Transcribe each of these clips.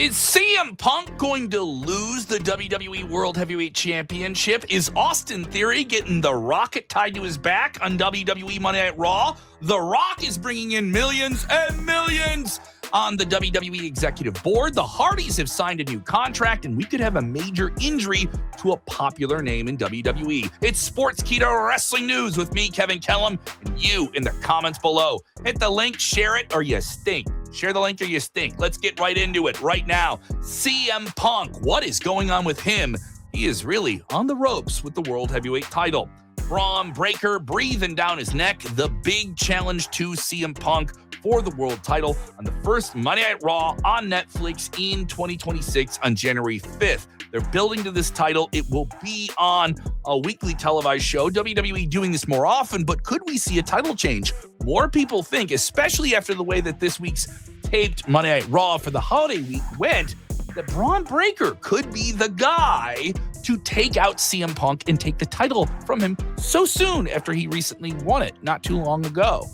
Is CM Punk going to lose the WWE World Heavyweight Championship? Is Austin Theory getting the rocket tied to his back on WWE Monday Night Raw? The Rock is bringing in millions and millions on the WWE Executive Board. The Hardys have signed a new contract, and we could have a major injury to a popular name in WWE. It's Sportskeeda Wrestling News with me, Kevin Kellum, and you in the comments below. Hit the link, share it, or you stink. Share the link or you stink. Let's get right into it right now. CM Punk, what is going on with him? He is really on the ropes with the World Heavyweight title. Bron Breakker breathing down his neck. The big challenge to CM Punk for the world title on the first Monday Night Raw on Netflix in 2026 on January 5th. They're building to this title. It will be on a weekly televised show. WWE doing this more often, but could we see a title change? More people think, especially after the way that this week's taped Monday Night Raw for the holiday week went, that Bron Breakker could be the guy to take out CM Punk and take the title from him so soon after he recently won it not too long ago.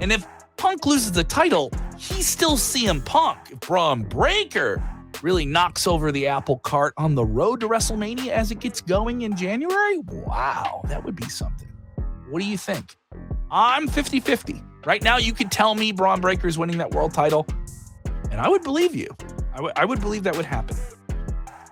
And if Punk loses the title, he's still CM Punk. If Bron Breakker really knocks over the apple cart on the road to WrestleMania as it gets going in January, wow, that would be something. What do you think? I'm 50-50. Right now, you could tell me Bron Breakker's winning that world title, and I would believe you. I would believe that would happen.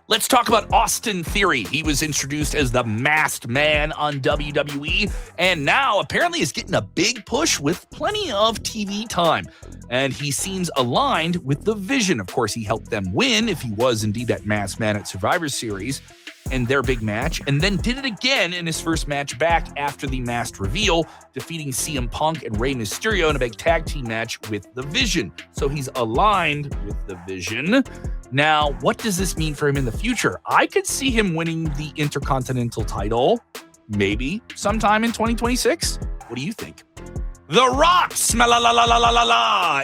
Let's talk about Austin Theory. He was introduced as the masked man on WWE, and now apparently is getting a big push with plenty of TV time. And he seems aligned with the vision. Of course, he helped them win, if he was indeed that masked man at Survivor Series and their big match, and then did it again in his first match back after the masked reveal, defeating CM Punk and Rey Mysterio in a big tag team match with the Vision. So he's aligned with the Vision. Now, what does this mean for him in the future? I could see him winning the Intercontinental title, maybe sometime in 2026. What do you think? The Rock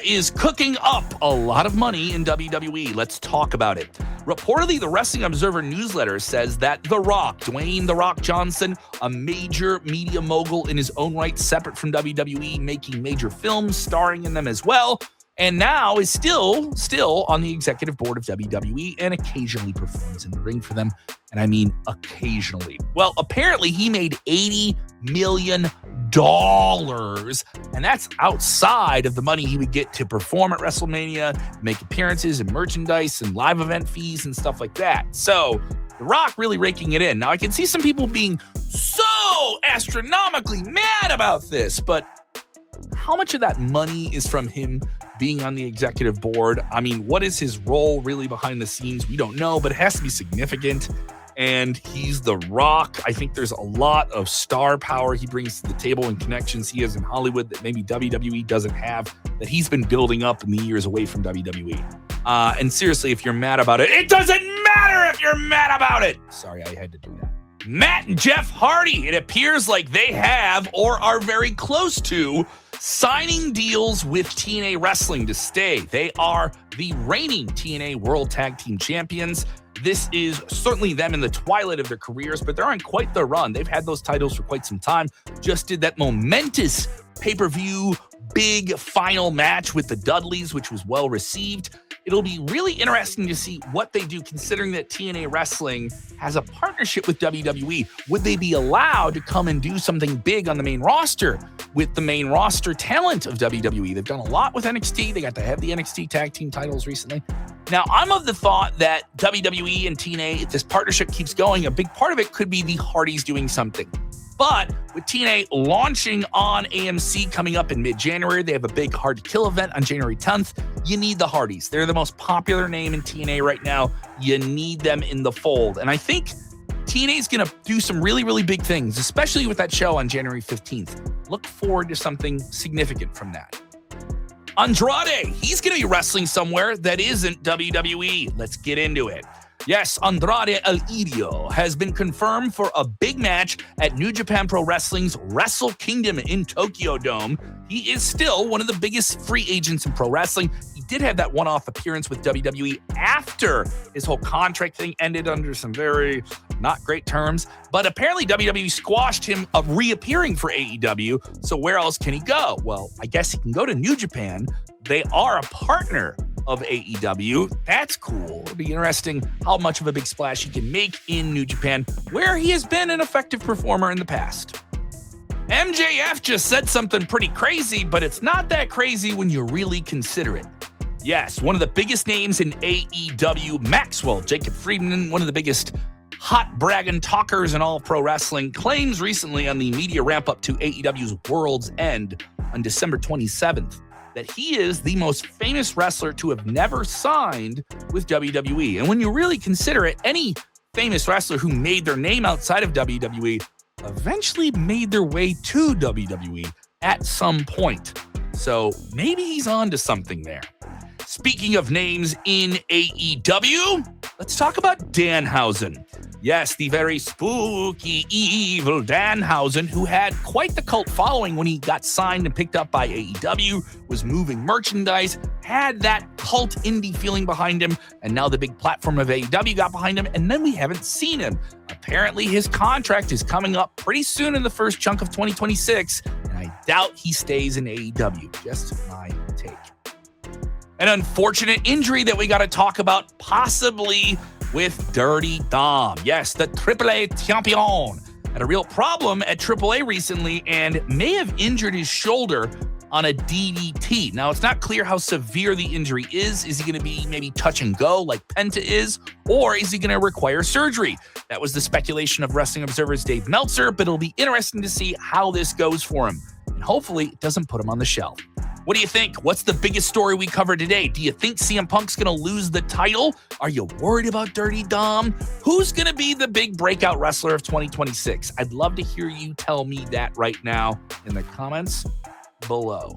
is cooking up a lot of money in WWE. Let's talk about it. Reportedly, the Wrestling Observer newsletter says that The Rock, Dwayne "The Rock" Johnson, a major media mogul in his own right, separate from WWE, making major films, starring in them as well, and now is still on the executive board of WWE and occasionally performs in the ring for them. And I mean occasionally. Well, apparently he made $80 million, and that's outside of the money he would get to perform at WrestleMania, make appearances and merchandise and live event fees and stuff like that. So The Rock really raking it in. Now, I can see some people being so astronomically mad about this, but how much of that money is from him being on the executive board? I mean, what is his role really behind the scenes? We don't know, but it has to be significant. And he's The Rock. I think there's a lot of star power he brings to the table and connections he has in Hollywood that maybe WWE doesn't have, that he's been building up in the years away from WWE. And seriously, if you're mad about it, it doesn't matter if you're mad about it. Sorry, I had to do that. Matt and Jeff Hardy, it appears like they have or are very close to signing deals with TNA Wrestling to stay. They are the reigning TNA World Tag Team Champions. This is certainly them in the twilight of their careers, but they're on quite the run. They've had those titles for quite some time. Just did that momentous pay-per-view big final match with the Dudleys, which was well received. It'll be really interesting to see what they do, considering that TNA Wrestling has a partnership with WWE. Would they be allowed to come and do something big on the main roster with the main roster talent of WWE? They've done a lot with NXT. They got to have the NXT tag team titles recently. Now, I'm of the thought that WWE and TNA, if this partnership keeps going, a big part of it could be the Hardys doing something. But with TNA launching on AMC coming up in mid-January, they have a big Hard to Kill event on January 10th. You need the Hardys. They're the most popular name in TNA right now. You need them in the fold. And I think TNA is going to do some really, really big things, especially with that show on January 15th. Look forward to something significant from that. Andrade, he's going to be wrestling somewhere that isn't WWE. Let's get into it. Yes, Andrade El Idolo has been confirmed for a big match at New Japan Pro Wrestling's Wrestle Kingdom in Tokyo Dome. He is still one of the biggest free agents in pro wrestling. He did have that one-off appearance with WWE after his whole contract thing ended under some very not great terms. But apparently WWE squashed him reappearing for AEW. So where else can he go? Well, I guess he can go to New Japan. They are a partner of AEW. That's cool. It'll be interesting how much of a big splash he can make in New Japan, where he has been an effective performer in the past. MJF just said something pretty crazy, but it's not that crazy when you really consider it. Yes, one of the biggest names in AEW, Maxwell Jacob Friedman, one of the biggest hot bragging talkers in all pro wrestling, claims recently on the media ramp-up to AEW's World's End on December 27th that he is the most famous wrestler to have never signed with WWE. And when you really consider it, any famous wrestler who made their name outside of WWE eventually made their way to WWE at some point. So maybe he's on to something there. Speaking of names in AEW, let's talk about Danhausen. Yes, the very spooky, evil Danhausen, who had quite the cult following when he got signed and picked up by AEW, was moving merchandise, had that cult indie feeling behind him, and now the big platform of AEW got behind him, and then we haven't seen him. Apparently, his contract is coming up pretty soon in the first chunk of 2026, and I doubt he stays in AEW. Just my take. An unfortunate injury that we got to talk about, possibly with Dirty Dom. Yes, the AAA champion had a real problem at AAA recently and may have injured his shoulder on a DDT. Now, it's not clear how severe the injury is. Is he going to be maybe touch and go like Penta is, or is he going to require surgery? That was the speculation of Wrestling Observer's Dave Meltzer, but it'll be interesting to see how this goes for him. And hopefully it doesn't put him on the shelf. What do you think? What's the biggest story we covered today? Do you think CM Punk's going to lose the title? Are you worried about Dirty Dom? Who's going to be the big breakout wrestler of 2026? I'd love to hear you tell me that right now in the comments below.